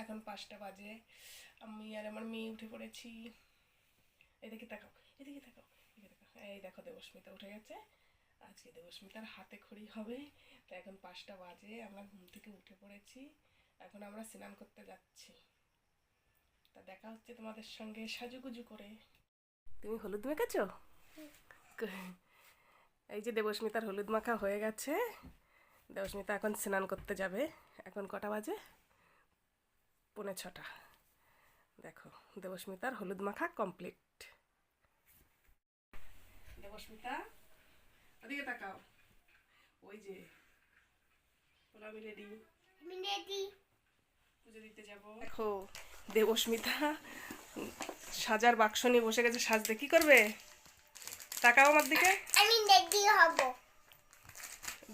এখন 5টা বাজে। আমি আর আমার মেয়ে উঠে পড়েছি। এদিকে তাকাও, এদিকে তাকাও, এদিকে তাকাও। এই দেখো দেবস্মিতা উঠে গেছে। আজকে দেবস্মিতার হাতে খড়ি হবে। তো এখন 5টা বাজে, আমরা ঘুম থেকে উঠে পড়েছি। এখন আমরা স্নান করতে যাচ্ছি। তা দেখা হচ্ছে তোমাদের সঙ্গে সাজুগুজু করে। তুমি হলুদ মেখেছো? এই যে দেবস্মিতার হলুদ মাখা হয়ে গেছে। দেবস্মিতা এখন স্নান করতে যাবে। এখন কটা বাজে? 5:45। দেখো দেবস্মিতার হলুদ মাখা কমপ্লিট। দেবস্মিতা ওদিকে তাকাও। ওই যে বলো আমি রেডি। পুজো দিতে যাব। দেখো দেবস্মিতা সাজার বাক্স নিয়ে বসে গেছে সাজতে। কি করবে? তাকাও আমার দিকে। আমি রেডি হব।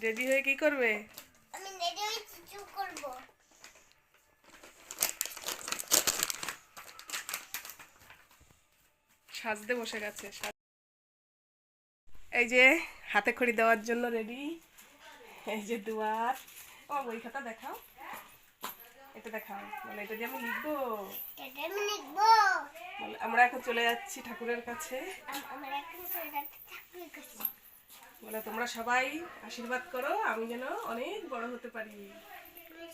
রেডি হয়ে কি করবে? আমি রেডি হয়ে কিছু করব। সাজতে বসে গেছে। এই যে হাতে খড়ি দেওয়ার জন্য রেডি। এই যে দুয়ার। ও বই খাতা দেখাও। এটা দেখাও। মানে এটা দিয়ে আমি লিখবো। এটা আমি লিখবো। আমরা এখন চলে যাচ্ছি ঠাকুরের কাছে। আমরা এখন চলে যাচ্ছি ঠাকুরের কাছে। বলে তোমরা সবাই আশীর্বাদ করো আমি যেন অনেক বড় হতে পারি।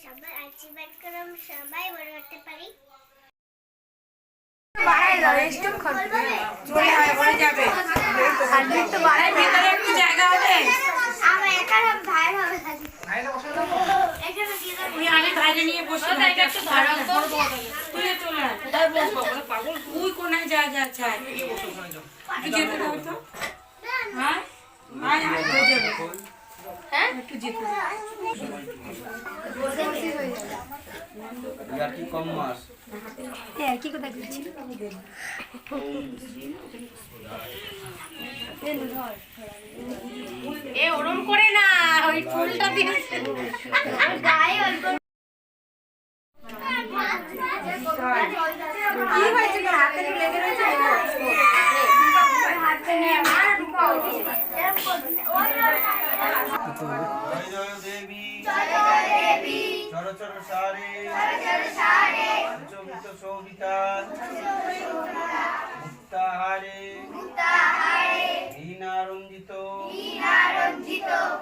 সবাই আশীর্বাদ করো আমি সবাই বড় হতে পারি। ওরম করে না, ওই ফুলটা দিয়েছে গায়ে অল্প। কি হয়েছে? হাতে লেগে রয়েছে।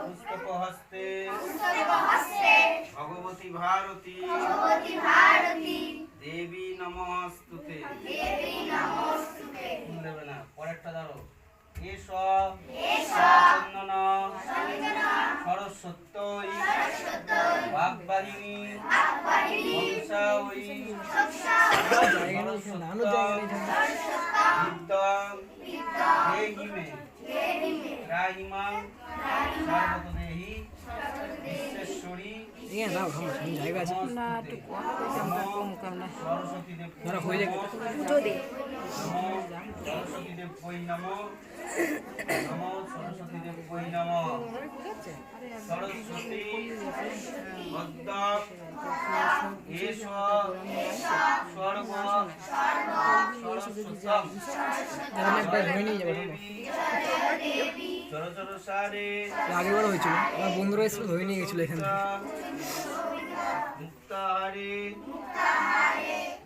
পুস্তক হস্তে ভগবতী ভারতী দেবী নমস্তুতে। দেবে না, পরেরটা ধরো। এস চন্দন সরস্বত্যই বাগবাহিনী হংসাওই বিদ্যাং দেহিমে রাহিমাং সর্বতদেহি বিশ্বেশ্বরী সরস্বতী দেব সরস্বতী দেব বৈ নমঃ নমঃ সরস্বতী দেব বৈ নমঃ। সরস্বতী ভদ্রাক এষ সর্ব সরস্বতম চর সারে। আগেবার হয়েছিল, আমার বন্ধুরা এসে ধরে নিয়ে গেছিল এখানে। মুক্তাহারে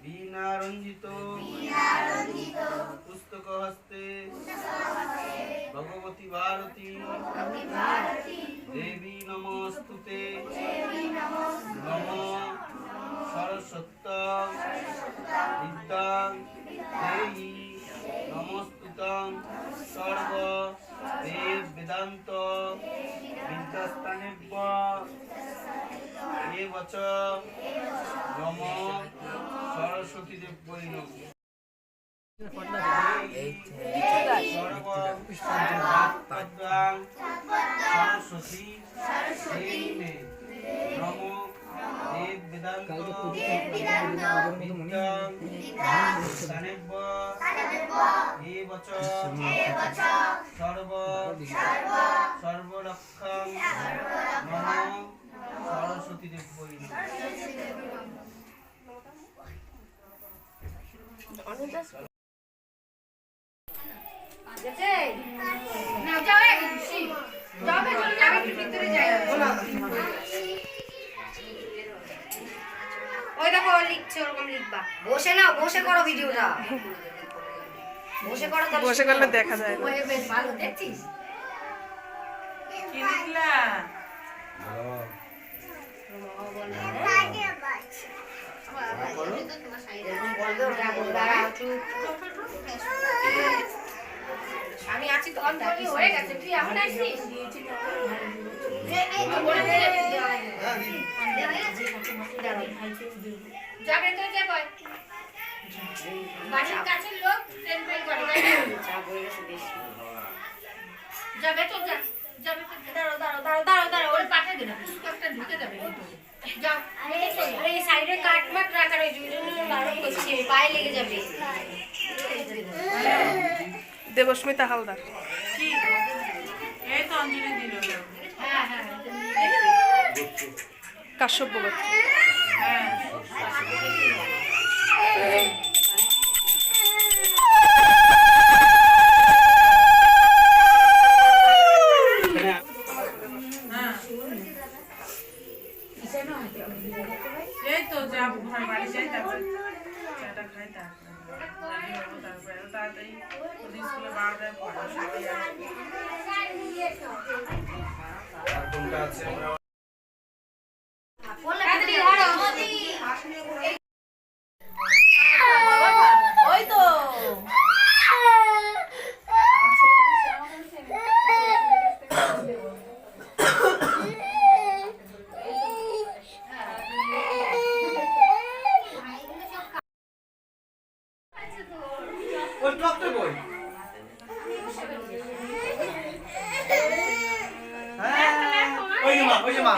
বীণা রঞ্জিত পুস্তক হস্তে ভগবতী ভারতী দেবী নমস্তুতে। নমঃ সরস্বত্যং বিদ্যাং দেহি নমস্তুতং সর্ব দেব বেদান্ত বিদ্যাস্থানেভ্য এবচ নমঃ সরস্বতী দেব বৈ নমঃ। সরস্বতী দেবী নমঃ দেব বেদান্ত বিদ্যাস্থানেভ্য এবচ সর্ব সর্বরক্ষাং নমঃ সরস্বতী দেব বৈ নমঃ। ওই দেখো ও লিখছে, ওরকম লিখবা। বসে নাও, বসে করো ভিডিওটা। বসে করো তাহলে বসে করলে দেখা যায় না। ওই বেশ ভালো দেখছিস। কি লিখলা? আমি আছি তো, হয়ে গেছে। তুই এখন আসছিস? যাবে তো কে কয়? বাড়ির কাছের লোক ট্রেন ফেল করে। যাবে তো যা। যাবে তো দাঁড়াও ওরে পাঠিয়ে দিন। পুষ্করটা ঢুকে যাবে। যাও। আরে এই সাইডে কাটমাট রাখা রয়েছে, ওই জন্য বারণ করছি, পায়ে লেগে যাবে। দেবস্মিতা হালদার। হ্যাঁ হ্যাঁ কাশ্যপ গোত্র। এই তো যা ঘর বাড়ি যাই, তারপর চাটা খাই, তারপরে তাড়াতাড়ি ওদের স্কুলে 12টায় পড়া সবাই আসবে। আর কোনটা আছে আমরা ওই তো ওই টপটা কই? হ্যাঁ, ওই যে মা, ওই যে মা।